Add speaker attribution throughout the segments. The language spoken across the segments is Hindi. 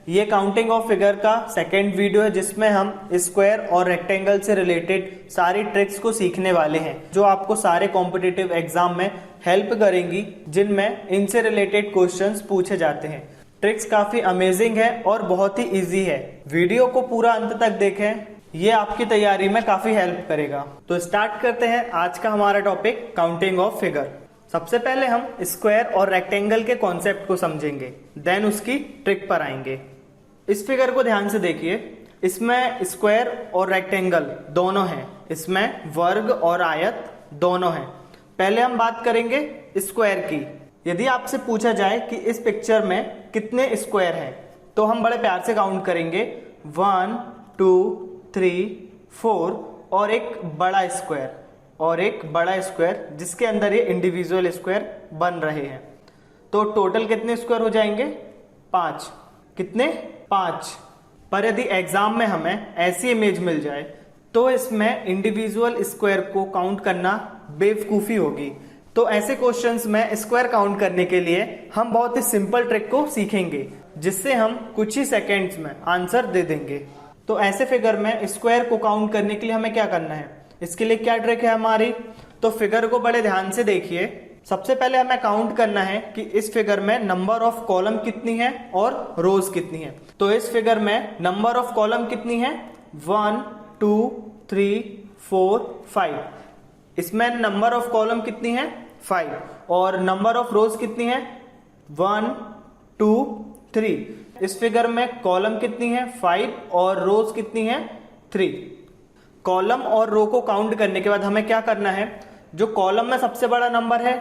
Speaker 1: ये काउंटिंग ऑफ फिगर का सेकेंड वीडियो है जिसमें हम स्क्वायर और रेक्टेंगल से रिलेटेड सारी ट्रिक्स को सीखने वाले हैं जो आपको सारे कॉम्पिटिटिव एग्जाम में हेल्प करेंगी, जिनमें इनसे रिलेटेड क्वेश्चंस पूछे जाते हैं। ट्रिक्स काफी अमेजिंग है और बहुत ही इजी है। वीडियो को पूरा अंत तक देखें, ये आपकी तैयारी में काफी हेल्प करेगा। तो स्टार्ट करते हैं आज का हमारा टॉपिक काउंटिंग ऑफ फिगर। सबसे पहले हम स्क्वायर और रेक्टेंगल के कॉन्सेप्ट को समझेंगे, देन उसकी ट्रिक पर आएंगे। इस फिगर को ध्यान से देखिए, इसमें स्क्वायर और रेक्टेंगल दोनों हैं, इसमें वर्ग और आयत दोनों हैं। पहले हम बात करेंगे स्क्वायर की। यदि आपसे पूछा जाए कि इस पिक्चर में कितने स्क्वायर हैं, तो हम बड़े प्यार से काउंट करेंगे 1 2 3 4 और एक बड़ा स्क्वायर जिसके अंदर ये इंडिविजुअल स्क्वायर बन रहे हैं। तो टोटल कितने स्क्वायर हो जाएंगे? 5। कितने? 5। पर यदि एग्जाम में हमें ऐसी इमेज मिल जाए तो इसमें इंडिविजुअल स्क्वायर को काउंट करना बेवकूफी होगी। तो ऐसे क्वेश्चंस में स्क्वायर काउंट करने के लिए हम बहुत ही सिंपल ट्रिक को सीखेंगे, जिससे हम कुछ ही सेकेंड्स में आंसर दे देंगे। तो ऐसे फिगर में स्क्वायर को काउंट करने के लिए हमें क्या करना है, इसके लिए क्या ट्रिक है हमारी? तो फिगर को बड़े ध्यान से देखिए। सबसे पहले हमें काउंट करना है कि इस फिगर में नंबर ऑफ कॉलम कितनी है और रोज कितनी है। तो इस फिगर में नंबर ऑफ कॉलम कितनी है? 1 2 3 4 5। इसमें नंबर ऑफ कॉलम कितनी है? 5। और नंबर ऑफ रोज कितनी है? 1 2 3। इस फिगर में कॉलम कितनी है? 5 और रोज कितनी है? 3। कॉलम और रो को काउंट करने के बाद हमें क्या करना है, जो कॉलम में सबसे बड़ा नंबर है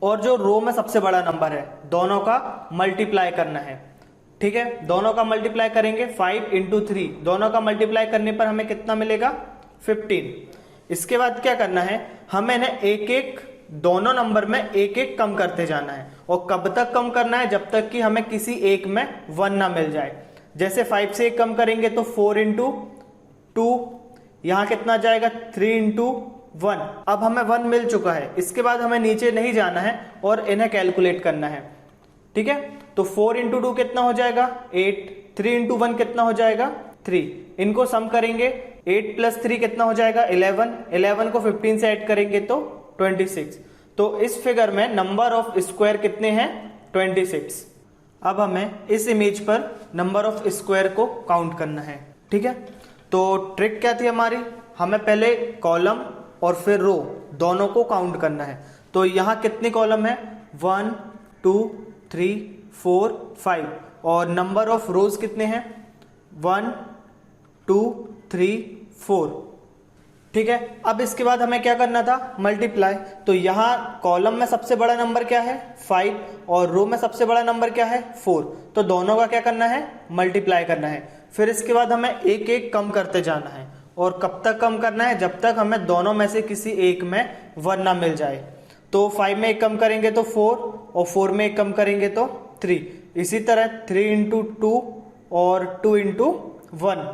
Speaker 1: और जो रो में सबसे बड़ा नंबर है, दोनों का मल्टीप्लाई करना है। ठीक है, दोनों का मल्टीप्लाई करेंगे। 5 × 3, दोनों का मल्टीप्लाई करने पर हमें कितना मिलेगा? 15। इसके बाद क्या करना है, हमें ना एक एक दोनों नंबर में एक एक कम करते जाना है। और कब तक कम करना है? जब तक कि हमें किसी एक में 1 ना मिल जाए। जैसे 5 से 1 कम करेंगे तो 4 × 2, यहां कितना जाएगा? 3 × 1। अब हमें 1 मिल चुका है। इसके बाद हमें नीचे नहीं जाना है और इन्हें कैलकुलेट करना है। ठीक है, तो 4 × 2 कितना हो जाएगा? 8। 3 × 1 कितना हो जाएगा? 3। इनको सम करेंगे, 8 + 3 कितना हो जाएगा? 11। 11 को 15 से ऐड करेंगे तो 26। तो इस फिगर में नंबर ऑफ स्क्वायर कितने हैं? 26। अब हमें इस इमेज पर नंबर ऑफ स्क्वायर को काउंट करना है। ठीक है, तो ट्रिक क्या थी हमारी, हमें पहले कॉलम और फिर रो दोनों को काउंट करना है। तो यहां कितने कॉलम है? 1 2 3 4 5। और नंबर ऑफ रोज कितने हैं? 1 2 3 4। ठीक है, अब इसके बाद हमें क्या करना था? मल्टीप्लाई। तो यहां कॉलम में सबसे बड़ा नंबर क्या है? 5। और रो में सबसे बड़ा नंबर क्या है? 4। तो दोनों का क्या करना है? मल्टीप्लाई करना है। फिर इसके बाद हमें एक एक कम करते जाना है। और कब तक कम करना है? जब तक हमें दोनों में से किसी एक में 1 ना मिल जाए। तो 5 में 1 कम करेंगे तो 4, और 4 में 1 कम करेंगे तो 3। इसी तरह 3 × 2 और 2 × 1।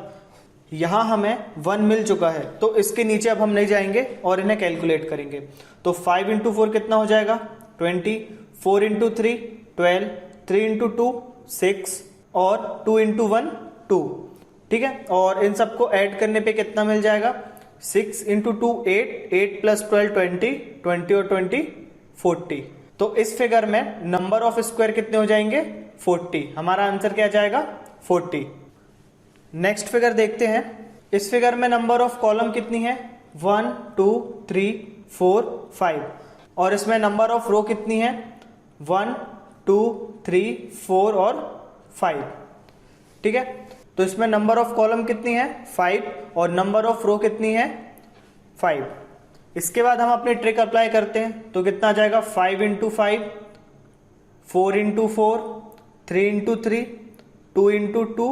Speaker 1: यहां हमें 1 मिल चुका है, तो इसके नीचे अब हम नहीं जाएंगे और इन्हें कैलकुलेट करेंगे। तो 5 × 4 कितना हो जाएगा? 20। 4 × 3 12। 3 × 2 6 और 2 × 1 2। ठीक है, और इन सबको ऐड करने पे कितना मिल जाएगा? 6 × 2 8। 8 + 12 20। 20 और 20 40। तो इस फिगर में नंबर ऑफ स्क्वायर कितने हो जाएंगे? 40। हमारा आंसर क्या जाएगा? 40। नेक्स्ट फिगर देखते हैं। इस फिगर में नंबर ऑफ कॉलम कितनी है? 1 2 3 4 5। और इसमें नंबर ऑफ रो कितनी है? 1 2 3 4 और 5। ठीक है, तो इसमें नंबर ऑफ कॉलम कितनी है? 5। और नंबर ऑफ रो कितनी है? 5। इसके बाद हम अपनी ट्रिक अप्लाई करते हैं, तो कितना आ जाएगा? 5 × 5, 4 × 4, 3 × 3, 2 × 2,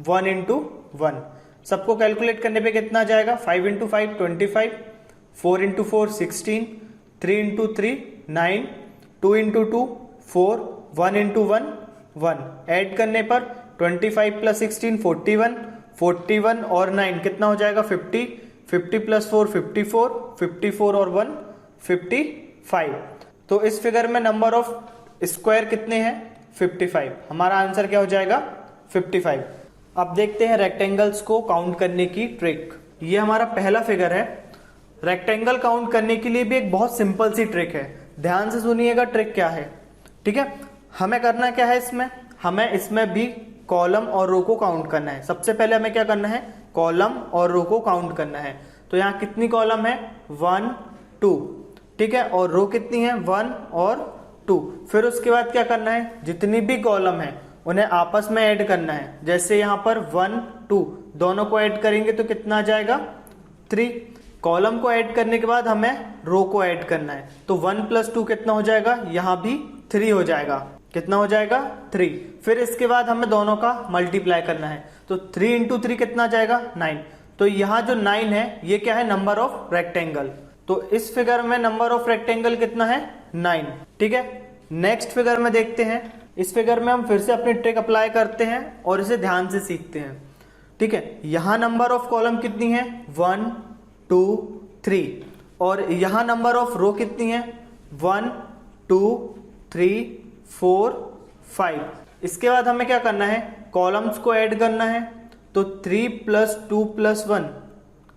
Speaker 1: 1 × 1। सबको कैलकुलेट करने पे कितना आ जाएगा? 5 × 5 25, 4 × 4 16, 3 × 3 9, 2 × 2 4, 1 × 1 1। ऐड करने पर 25 + 16 41, 41 और 9 कितना हो जाएगा? 50। 50 + 4 54, 54 और 1 55। तो इस फिगर में नंबर ऑफ स्क्वायर कितने हैं? 55। हमारा आंसर क्या हो जाएगा? 55। अब देखते हैं रेक्टेंगल्स को काउंट करने की ट्रिक। ये हमारा पहला फिगर है। रेक्टेंगल काउंट करने के लिए भी एक बहुत सिंपल सी ट्रिक है, ध्यान से सुनिएगा ट्रिक क्या है। ठीक है, हमें करना क्या है, हमें इसमें भी कॉलम और रो को काउंट करना है। सबसे पहले हमें क्या करना है, कॉलम और रो को काउंट करना है। तो यहाँ कितनी कॉलम है, 1 2, ठीक है, और रो कितनी है, 1 और 2। फिर उसके बाद क्या करना है, जितनी भी कॉलम है उन्हें आपस में ऐड करना है। जैसे यहाँ पर 1 2 दोनों को ऐड करेंगे तो कितना आ जाएगा, 3। कॉलम को ऐड करने के बाद हमें रो को ऐड करना है, तो 1 + 2 कितना हो जाएगा, यहाँ भी 3 हो जाएगा। कितना हो जाएगा, 3। फिर इसके बाद हमें दोनों का मल्टीप्लाई करना है, तो 3 × 3 कितना आ जाएगा, 9। तो यहाँ जो 9 है ये क्या है, नंबर ऑफ रेक्टेंगल। तो इस फिगर में नंबर ऑफ रेक्टेंगल कितना है, 9। ठीक है, नेक्स्ट फिगर में देखते हैं। इस फिगर में हम फिर से अपनी ट्रिक अप्लाई करते हैं और इसे ध्यान से सीखते हैं। ठीक है, यहाँ नंबर ऑफ कॉलम कितनी है, 1 2 3, और यहाँ नंबर ऑफ रो कितनी है, 1 2 3 4 5। इसके बाद हमें क्या करना है, कॉलम्स को ऐड करना है। तो 3 + 2 + 1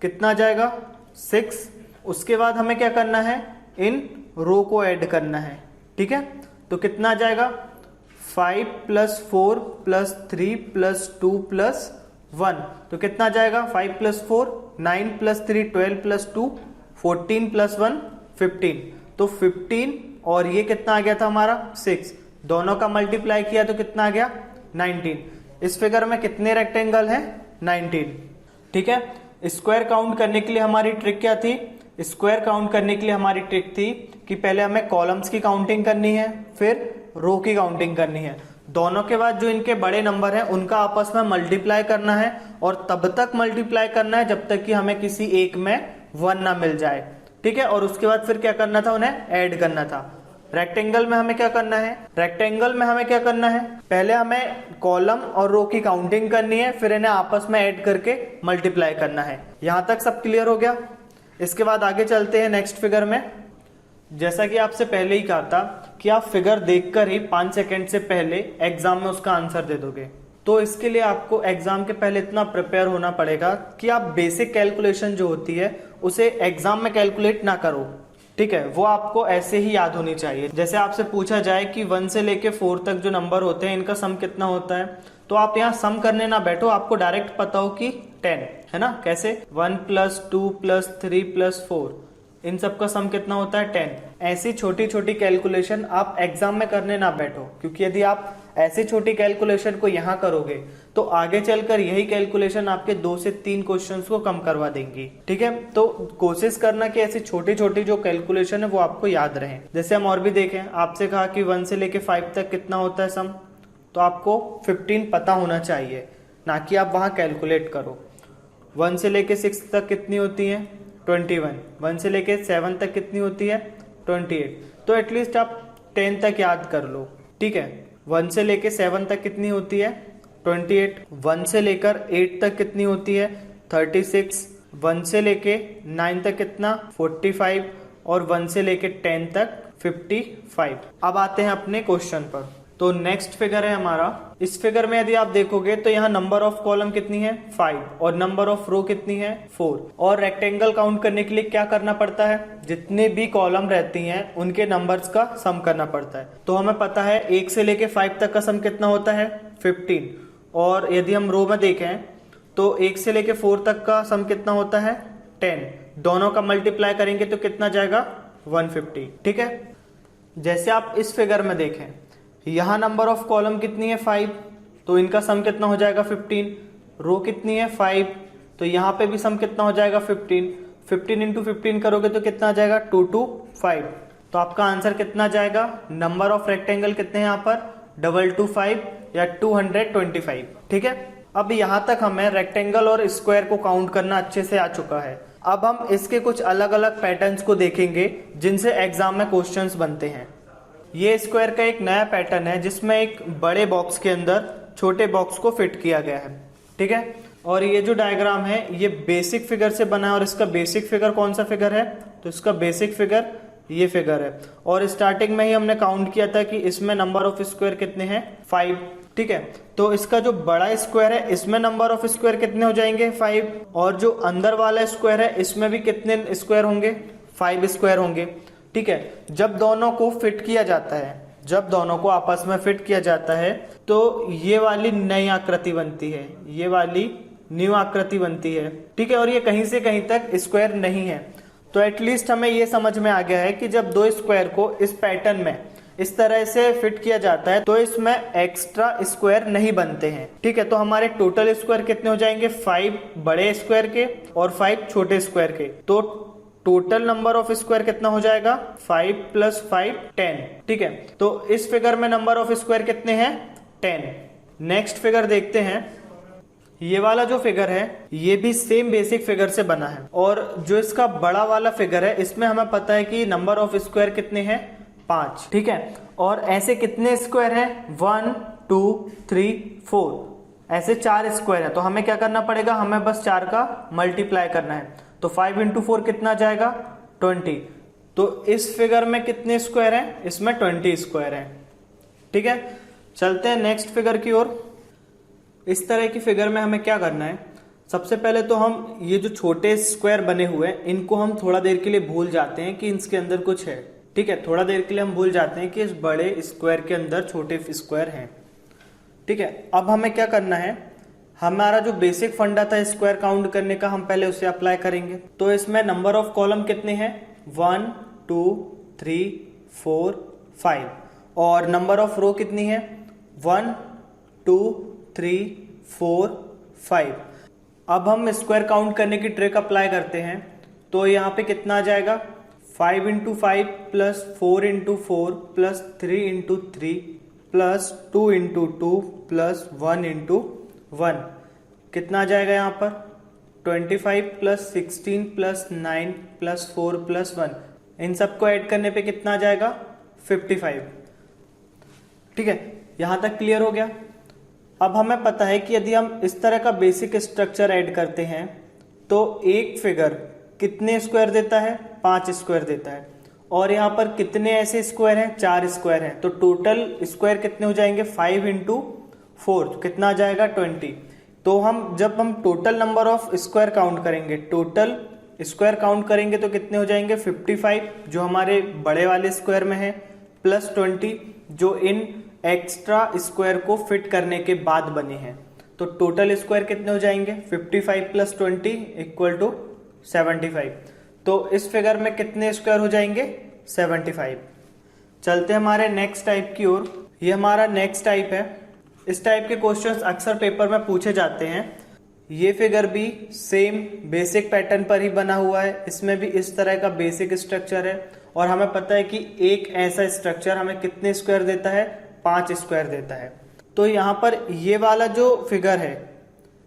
Speaker 1: कितना आ जाएगा, 6। उसके बाद हमें क्या करना है, इन रो को ऐड करना है। ठीक है, तो कितना आ जाएगा, 5 + 4 + 3 + 2 + 1, तो कितना आ जाएगा, 5 + 4 9 + 3 12 + 2 14 + 1 15। तो 15 और ये कितना आ गया था हमारा, 6। दोनों का मल्टीप्लाई किया तो कितना आ गया, 19। इस फिगर में कितने रेक्टेंगल हैं, 19। ठीक है, स्क्वायर काउंट करने के लिए हमारी ट्रिक क्या थी, स्क्वायर काउंट करने के लिए हमारी ट्रिक थी कि पहले हमें कॉलम्स की काउंटिंग करनी है, फिर रो की काउंटिंग करनी है। दोनों के बाद जो इनके बड़े नंबर हैं उनका आपस में मल्टीप्लाई करना है, और तब तक मल्टीप्लाई करना है जब तक कि हमें किसी एक में 1 ना मिल जाए। ठीक है, और उसके बाद फिर क्या करना था, उन्हें ऐड करना था। रेक्टेंगल में हमें क्या करना है, पहले हमें कॉलम और रो की काउंटिंग करनी है, फिर इन्हें आपस में ऐड करके मल्टीप्लाई करना है। यहां तक सब क्लियर हो गया। इसके बाद आगे चलते हैं नेक्स्ट फिगर में। जैसा कि आपसे पहले ही कहा था कि आप फिगर देखकर ही 5 सेकंड से पहले एग्जाम में उसका आंसर दे दोगे। तो इसके लिए आपको एग्जाम के पहले इतना प्रिपेयर होना पड़ेगा कि आप बेसिक कैलकुलेशन जो होती है उसे एग्जाम में कैलकुलेट ना करो। ठीक है, वो आपको ऐसे ही याद होनी चाहिए। जैसे आपसे पूछा जाए कि 1 से लेके 4 तक जो नंबर होते हैं इनका सम कितना होता है, तो आप यहाँ सम करने ना बैठो, आपको डायरेक्ट पता हो कि 10 है ना। कैसे, 1 + 2 + 3 + 4, इन सब का सम कितना होता है, 10। ऐसी छोटी छोटी कैलकुलेशन आप एग्जाम में करने ना बैठो, क्योंकि यदि आप ऐसी छोटी कैलकुलेशन को यहाँ करोगे तो आगे चलकर यही कैलकुलेशन आपके 2 से 3 क्वेश्चंस को कम करवा देंगी। ठीक है, तो कोशिश करना कि ऐसी छोटी छोटी जो कैलकुलेशन है वो आपको याद रहे। जैसे हम और भी देखें, आपसे कहा कि 1 से लेके 5 तक कितना होता है सम, तो आपको 15 पता होना चाहिए, ना कि आप वहां कैलकुलेट करो। 1 से लेके 6 तक कितनी होती है, 21। 1 से लेके 7 तक कितनी होती है, 28। तो एटलीस्ट आप 10 तक याद कर लो। ठीक है, 1 से लेके 7 तक कितनी होती है, 28। 1 से लेकर 8 तक कितनी होती है, 36। 1 से लेके 9 तक कितना, 45, और 1 से लेके 10 तक 55। अब आते हैं अपने क्वेश्चन पर। तो नेक्स्ट फिगर है हमारा। इस फिगर में यदि आप देखोगे तो यहाँ नंबर ऑफ कॉलम कितनी है, 5, और नंबर ऑफ रो कितनी है, 4। और रेक्टेंगल काउंट करने के लिए क्या करना पड़ता है, जितने भी कॉलम रहती हैं उनके नंबर्स का सम करना पड़ता है। तो हमें पता है 1 से लेके 5 तक का सम कितना होता है, 15। और यदि हम रो में देखें तो 1 से लेके 4 तक का सम कितना होता है, 10। दोनों का मल्टीप्लाई करेंगे तो कितना जाएगा, 150। ठीक है, जैसे आप इस फिगर में देखें, यहाँ नंबर ऑफ कॉलम कितनी है, 5, तो इनका सम कितना हो जाएगा, 15। रो कितनी है, 5, तो यहाँ पे भी सम कितना हो जाएगा, 15। 15 × 15 करोगे तो कितना आ जाएगा, 225। तो आपका आंसर कितना जाएगा, नंबर ऑफ रेक्टेंगल कितने हैं यहाँ पर, 225 या 225। ठीक है, अब यहाँ तक हमें रेक्टेंगल और स्क्वायर को काउंट करना अच्छे से आ चुका है। अब हम इसके कुछ अलग अलग पैटर्न्स को देखेंगे जिनसे एग्जाम में क्वेश्चंस बनते हैं। ये स्क्वायर का एक नया पैटर्न है जिसमें एक बड़े बॉक्स के अंदर छोटे बॉक्स को फिट किया गया है। ठीक है, और ये जो डायग्राम है ये बेसिक फिगर से बना है, और इसका बेसिक फिगर कौन सा फिगर है, तो इसका बेसिक फिगर ये फिगर है। और स्टार्टिंग में ही हमने काउंट किया था कि इसमें नंबर ऑफ स्क्वायर कितने हैं, 5। ठीक है। तो इसका जो बड़ा स्क्वायर है इसमें नंबर ऑफ स्क्वायर कितने हो जाएंगे 5, और जो अंदर वाला स्क्वायर है इसमें भी कितने स्क्वायर होंगे 5 स्क्वायर होंगे। ठीक है, जब दोनों को फिट किया जाता है, जब दोनों को आपस में फिट किया जाता है तो ये वाली नई आकृति बनती है, ये वाली न्यू आकृति बनती है। ठीक है, और ये कहीं से कहीं तक स्क्वायर नहीं है। तो एटलीस्ट हमें ये समझ में आ गया है कि जब दो स्क्वायर को इस पैटर्न में इस तरह से फिट किया जाता है तो इसमें एक्स्ट्रा स्क्वायर नहीं बनते हैं। ठीक है, तो हमारे टोटल स्क्वायर कितने हो जाएंगे 5 बड़े स्क्वायर के और 5 छोटे स्क्वायर के। तो टोटल नंबर ऑफ स्क्वायर कितना हो जाएगा 5 + 5 10। ठीक है, तो इस फिगर में नंबर ऑफ स्क्वायर कितने हैं 10। नेक्स्ट फिगर देखते हैं। ये वाला जो फिगर है ये भी सेम बेसिक फिगर से बना है, और जो इसका बड़ा वाला फिगर है इसमें हमें पता है कि नंबर ऑफ स्क्वायर कितने हैं 5। ठीक है, और ऐसे कितने स्क्वायर है 1 2 3 4, ऐसे 4 स्क्वायर है। तो हमें क्या करना पड़ेगा, हमें बस 4 का मल्टीप्लाई करना है। तो 5 × 4 कितना जाएगा 20। तो इस फिगर में कितने स्क्वायर है, इसमें 20 स्क्वायर है। ठीक है, चलते हैं नेक्स्ट फिगर की ओर। इस तरह की फिगर में हमें क्या करना है, सबसे पहले तो हम ये जो छोटे स्क्वायर बने हुए हैं इनको हम थोड़ा देर के लिए भूल जाते हैं कि इसके अंदर कुछ है। ठीक है, थोड़ा देर के लिए हम भूल जाते हैं कि इस बड़े स्क्वायर के अंदर छोटे स्क्वायर हैं। ठीक है, अब हमें क्या करना है, हमारा जो बेसिक फंडा था स्क्वायर काउंट करने का हम पहले उसे अप्लाई करेंगे। तो इसमें नंबर ऑफ कॉलम कितने हैं 1 2 3 4 5, और नंबर ऑफ रो कितनी है 1 2 3 4 5। अब हम स्क्वायर काउंट करने की ट्रिक अप्लाई करते हैं। तो यहाँ पे कितना आ जाएगा 5 × 5 + 4 × 4 + 3 × 3 + 2 × 2 + 1 × 1, कितना आ जाएगा यहाँ पर 25 + 16 + 9 + 4 + 1। इन सबको ऐड करने पे कितना आ जाएगा 55। ठीक है, यहां तक क्लियर हो गया। अब हमें पता है कि यदि हम इस तरह का बेसिक स्ट्रक्चर ऐड करते हैं तो एक फिगर कितने स्क्वायर देता है 5 स्क्वायर देता है, और यहाँ पर कितने ऐसे स्क्वायर हैं 4 स्क्वायर हैं। तो टोटल स्क्वायर कितने हो जाएंगे 5 × 4, तो कितना आ जाएगा 20। तो जब हम total number of square count करेंगे, टोटल स्क्वायर काउंट करेंगे तो कितने हो जाएंगे 55 जो हमारे बड़े वाले स्क्वायर में है, प्लस 20 जो इन एक्स्ट्रा स्क्वायर को फिट करने के बाद बने हैं। तो टोटल स्क्वायर कितने हो जाएंगे 55 + 20 = 75। तो इस फिगर में कितने स्क्वायर हो जाएंगे 75। चलते हमारे नेक्स्ट टाइप की ओर। ये हमारा नेक्स्ट टाइप है। इस टाइप के क्वेश्चंस अक्सर पेपर में पूछे जाते हैं। ये फिगर भी सेम बेसिक पैटर्न पर ही बना हुआ है, इसमें भी इस तरह का बेसिक स्ट्रक्चर है, और हमें पता है कि एक ऐसा स्ट्रक्चर हमें कितने स्क्वायर देता है 5 स्क्वायर देता है। तो यहाँ पर ये वाला जो फिगर है,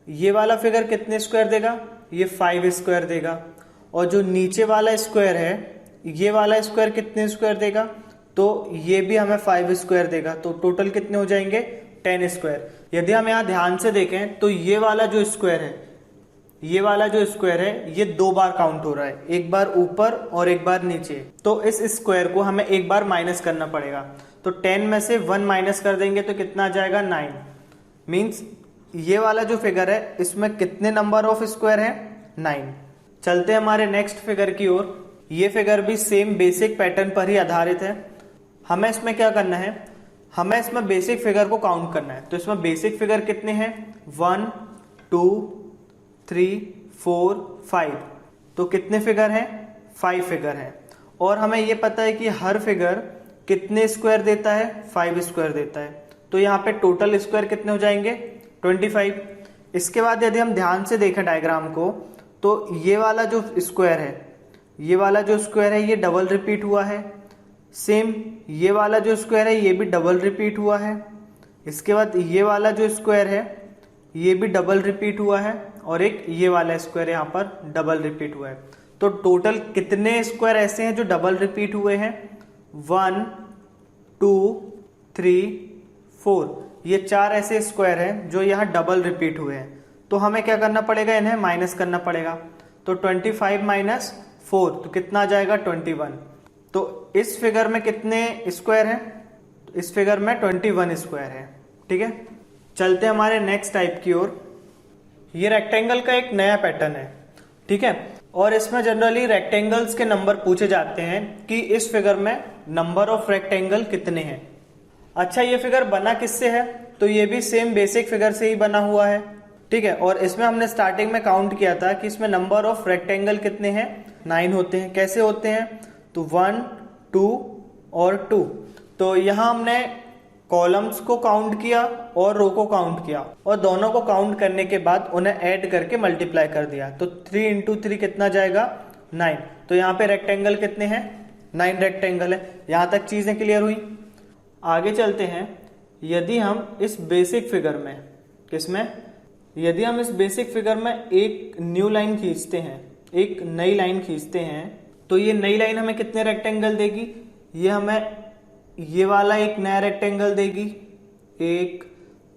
Speaker 1: ये वाला फिगर कितने स्क्वायर देगा, ये 5 स्क्वायर देगा, और जो नीचे वाला स्क्वायर है ये वाला स्क्वायर कितने स्क्वायर देगा, तो ये भी हमें 5 स्क्वायर देगा। तो टोटल कितने हो जाएंगे 10 स्क्वायर। यदि हम यहाँ ध्यान से देखें तो ये वाला जो स्क्वायर है, ये वाला जो स्क्वायर है ये 2 बार काउंट हो रहा है, एक बार ऊपर और एक बार नीचे। तो इस स्क्वायर को हमें एक बार माइनस करना पड़ेगा। तो 10 में से 1 माइनस कर देंगे तो कितना आ जाएगा 9। मीन्स ये वाला जो फिगर है इसमें कितने नंबर ऑफ स्क्वायर है 9। चलते हैं हमारे नेक्स्ट फिगर की ओर। ये फिगर भी सेम बेसिक पैटर्न पर ही आधारित है। हमें इसमें क्या करना है, हमें इसमें बेसिक फिगर को काउंट करना है। तो इसमें बेसिक फिगर कितने हैं 1 2 3 4 5। तो कितने फिगर हैं 5 फिगर हैं, और हमें ये पता है कि हर फिगर कितने स्क्वायर देता है 5 स्क्वायर देता है। तो यहाँ पे टोटल स्क्वायर कितने हो जाएंगे 25। इसके बाद यदि हम ध्यान से देखें डायग्राम को, तो ये वाला जो स्क्वायर है, ये वाला जो स्क्वायर है ये डबल रिपीट हुआ है। सेम ये वाला जो स्क्वायर है ये भी डबल रिपीट हुआ है। इसके बाद ये वाला जो स्क्वायर है ये भी डबल रिपीट हुआ है, और एक ये वाला स्क्वायर यहाँ पर डबल रिपीट हुआ है। तो टोटल कितने स्क्वायर ऐसे हैं जो डबल रिपीट हुए हैं 1 2 3 4। ये 4 ऐसे स्क्वायर हैं जो यहाँ डबल रिपीट हुए हैं। तो हमें क्या करना पड़ेगा, इन्हें माइनस करना पड़ेगा। तो 25 - 4 तो कितना आ जाएगा 21। तो इस फिगर में कितने स्क्वायर हैं, तो इस फिगर में 21 स्क्वायर है। ठीक है, चलते हैं हमारे नेक्स्ट टाइप की ओर। ये रेक्टेंगल का एक नया पैटर्न है, ठीक है, और इसमें जनरली रेक्टेंगल्स के नंबर पूछे जाते हैं कि इस फिगर में नंबर ऑफ रेक्टेंगल कितने हैं। अच्छा, ये फिगर बना किससे है? तो ये भी सेम बेसिक फिगर से ही बना हुआ है, ठीक है, और इसमें हमने स्टार्टिंग में काउंट किया था कि इसमें नंबर ऑफ रेक्टेंगल कितने हैं, 9 होते हैं। कैसे होते हैं? तो 1, 2 और 2। तो यहां हमने कॉलम्स को काउंट किया और रो को काउंट किया, और दोनों को काउंट करने के बाद उन्हें ऐड करके मल्टीप्लाई कर दिया। तो 3 इंटू 3 कितना जाएगा? 9। तो यहाँ पे रेक्टेंगल कितने हैं? 9 रेक्टेंगल है। यहां तक चीजें क्लियर हुई। आगे चलते हैं। यदि हम इस बेसिक फिगर में, किसमें? यदि हम इस बेसिक फिगर में एक न्यू लाइन खींचते हैं, एक नई लाइन खींचते हैं, तो ये नई लाइन हमें कितने रेक्टेंगल देगी? ये हमें ये वाला एक नया रेक्टेंगल देगी, एक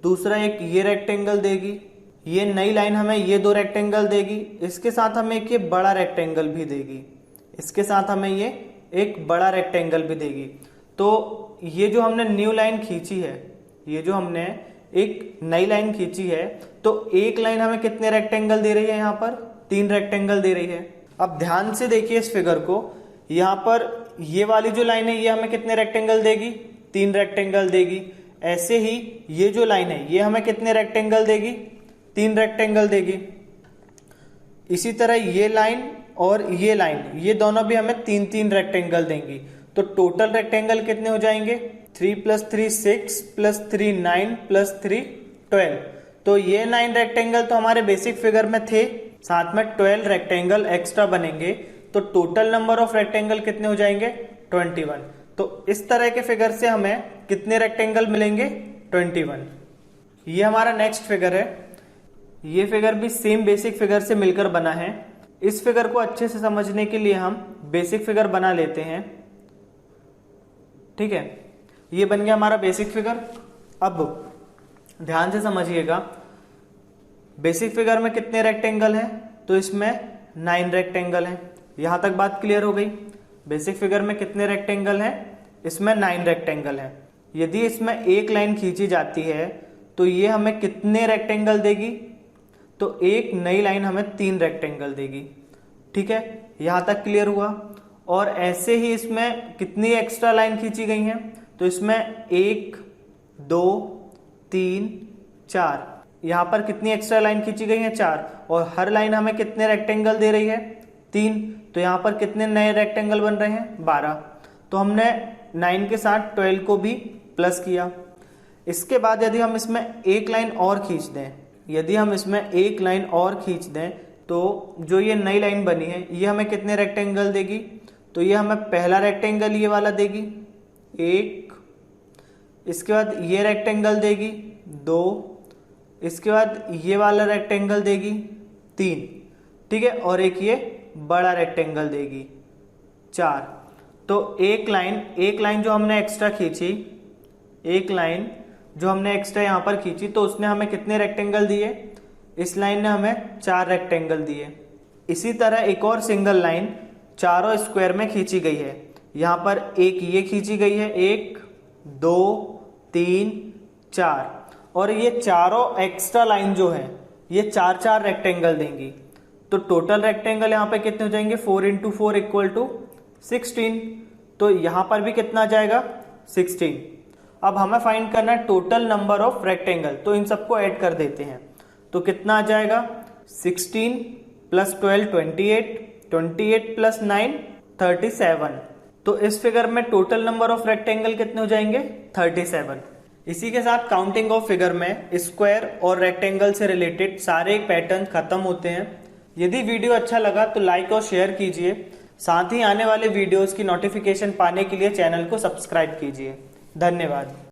Speaker 1: दूसरा एक ये रेक्टेंगल देगी। ये नई लाइन हमें ये 2 रेक्टेंगल देगी। इसके साथ हमें एक ये बड़ा रेक्टेंगल भी देगी। इसके साथ हमें ये एक बड़ा रेक्टेंगल भी देगी। तो ये जो हमने न्यू लाइन खींची है, ये जो हमने एक नई लाइन खींची है, तो एक लाइन हमें कितने रेक्टेंगल दे रही है? यहाँ पर 3 रेक्टेंगल दे रही है। अब ध्यान से देखिए इस फिगर को। यहाँ पर ये वाली जो लाइन है ये हमें कितने रेक्टेंगल देगी? 3 रेक्टेंगल देगी। ऐसे ही ये जो लाइन है ये हमें कितने रेक्टेंगल देगी? 3 रेक्टेंगल देगी। इसी तरह ये लाइन और ये लाइन, ये दोनों भी हमें 3-3 रेक्टेंगल देंगी। तो टोटल रेक्टेंगल कितने हो जाएंगे? 3 + 3 6 + 3 9 + 3 12। तो ये 9 रेक्टेंगल तो हमारे बेसिक फिगर में थे, साथ में 12 रेक्टेंगल एक्स्ट्रा बनेंगे। तो टोटल नंबर ऑफ रेक्टेंगल कितने हो जाएंगे? 21। तो इस तरह के फिगर से हमें कितने रेक्टेंगल मिलेंगे? 21। ये हमारा नेक्स्ट फिगर है। ये फिगर भी सेम बेसिक फिगर से मिलकर बना है। इस फिगर को अच्छे से समझने के लिए हम बेसिक फिगर बना लेते हैं, ठीक है। ये बन गया हमारा बेसिक फिगर। अब ध्यान से समझिएगा, बेसिक फिगर में कितने रेक्टेंगल हैं? तो इसमें 9 रेक्टेंगल हैं। यहां तक बात क्लियर हो गई। बेसिक फिगर में कितने रेक्टेंगल हैं? इसमें 9 रेक्टेंगल हैं। यदि इसमें एक लाइन खींची जाती है तो ये हमें कितने रेक्टेंगल देगी? तो एक नई लाइन हमें 3 रेक्टेंगल देगी, ठीक है। यहां तक क्लियर हुआ। और ऐसे ही इसमें कितनी एक्स्ट्रा लाइन खींची गई हैं? तो इसमें 1, 2, 3, 4। यहां पर कितनी एक्स्ट्रा लाइन खींची गई है? 4। और हर लाइन हमें कितने रेक्टेंगल दे रही है? 3। तो यहां पर कितने नए रेक्टेंगल बन रहे हैं? 12। तो हमने 9 के साथ 12 को भी प्लस किया। इसके बाद यदि हम इसमें एक लाइन और खींच दें, यदि हम इसमें एक लाइन और खींच दें, तो जो ये नई लाइन बनी है ये हमें कितने रेक्टेंगल देगी? तो ये हमें पहला रेक्टेंगल ये वाला देगी, 1। इसके बाद ये रेक्टेंगल देगी, 2। इसके बाद ये वाला रेक्टेंगल देगी, 3, ठीक है, और एक ये बड़ा रेक्टेंगल देगी, 4। तो एक लाइन जो हमने एक्स्ट्रा खींची, एक लाइन जो हमने एक्स्ट्रा यहां पर खींची, तो उसने हमें कितने रेक्टेंगल दिए? इस लाइन ने हमें 4 रेक्टेंगल दिए। इसी तरह एक और सिंगल लाइन चारों स्क्वायर में खींची गई है। यहां पर एक ये खींची गई है, 1, 2, 3, 4, और ये चारों एक्स्ट्रा लाइन जो है ये 4-4 रेक्टेंगल देंगी। तो टोटल रेक्टेंगल यहां पे कितने हो जाएंगे? 4 × 4 = 16। तो यहां पर भी कितना आ जाएगा? 16। अब हमें फाइंड करना है टोटल नंबर ऑफ रेक्टेंगल, तो इन सबको ऐड कर देते हैं। तो कितना आ जाएगा? 16 + 12 28, 28 + 9 37। तो इस फिगर में टोटल नंबर ऑफ रेक्टेंगल कितने हो जाएंगे? 37। इसी के साथ काउंटिंग ऑफ फिगर में स्क्वायर और रेक्टेंगल से रिलेटेड सारे पैटर्न खत्म होते हैं। यदि वीडियो अच्छा लगा तो लाइक और शेयर कीजिए। साथ ही आने वाले वीडियोस की नोटिफिकेशन पाने के लिए चैनल को सब्सक्राइब कीजिए। धन्यवाद।